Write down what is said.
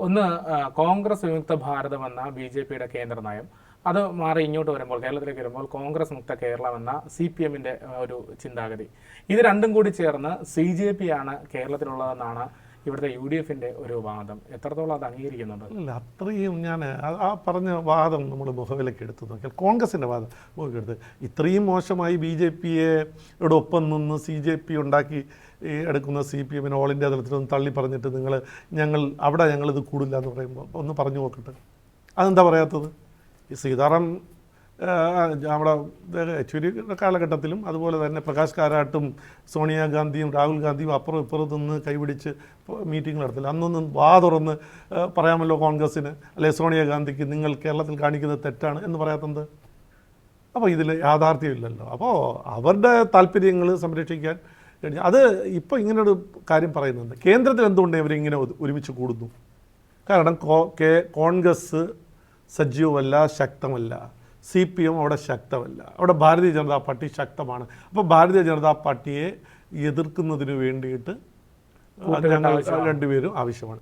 ഒന്ന് കോൺഗ്രസ് വിമുക്ത ഭാരതം എന്ന ബി.ജെ.പിയുടെ കേന്ദ്ര നയം, അത് മാറി ഇങ്ങോട്ട് വരുമ്പോൾ, കേരളത്തിലേക്ക് വരുമ്പോൾ കോൺഗ്രസ് മുക്ത കേരളം എന്ന CPM-ന്റെ ഒരു ചിന്താഗതി, ഇത് രണ്ടും കൂടി ചേർന്ന് CJP ആണ് കേരളത്തിലുള്ളതെന്നാണ് ഇവിടുത്തെ UDF-ന്റെ ഒരു വാദം. എത്രത്തോളം അത് അംഗീകരിക്കുന്നുണ്ട്? അല്ല, അത്രയും ഞാൻ ആ പറഞ്ഞ വാദം നമ്മൾ മുഖവിലേക്ക് എടുത്ത് നോക്കിയാൽ, കോൺഗ്രസിൻ്റെ വാദം മുഖവിലെടുത്ത് ഇത്രയും മോശമായി BJP-യോട് ഒപ്പം നിന്ന് CJP ഉണ്ടാക്കി എടുക്കുന്ന CPM-ന് ഓൾ ഇന്ത്യ തലത്തിലൊന്ന് തള്ളി പറഞ്ഞിട്ട് ഞങ്ങളിത് കൂടില്ല എന്ന് പറയുമ്പോൾ ഒന്ന് പറഞ്ഞു നോക്കട്ടെ. അതെന്താ പറയാത്തത്? ഈ സീതാറാം നമ്മുടെ യെച്ചൂരിയുടെ കാലഘട്ടത്തിലും അതുപോലെ തന്നെ പ്രകാശ് കാരാട്ടും സോണിയാഗാന്ധിയും രാഹുൽ ഗാന്ധിയും അപ്പുറം ഇപ്പുറത്ത് നിന്ന് കൈപിടിച്ച് മീറ്റിംഗ് നടത്തില്ല. അന്നൊന്നും വാ തുറന്ന് പറയാമല്ലോ കോൺഗ്രസ്സിന്, അല്ലെ സോണിയാഗാന്ധിക്ക്, നിങ്ങൾ കേരളത്തിൽ കാണിക്കുന്നത് തെറ്റാണ് എന്ന് പറയാത്തത്. അപ്പോൾ ഇതിൽ യാഥാർത്ഥ്യമില്ലല്ലോ. അപ്പോൾ അവരുടെ താല്പര്യങ്ങൾ സംരക്ഷിക്കാൻ കഴിഞ്ഞാൽ അത് ഇപ്പോൾ ഇങ്ങനൊരു കാര്യം പറയുന്നുണ്ട്. കേന്ദ്രത്തിൽ എന്തുകൊണ്ട് ഇവരിങ്ങനെ ഒരുമിച്ച് കൂടുന്നു? കാരണം കോൺഗ്രസ് സജീവമല്ല, ശക്തമല്ല. CPM അവിടെ ശക്തമല്ല. അവിടെ ഭാരതീയ ജനതാ പാർട്ടി ശക്തമാണ്. അപ്പോൾ ഭാരതീയ ജനതാ പാർട്ടിയെ എതിർക്കുന്നതിന് വേണ്ടിയിട്ട് ഞങ്ങൾ രണ്ടുപേരും ആവശ്യമാണ്.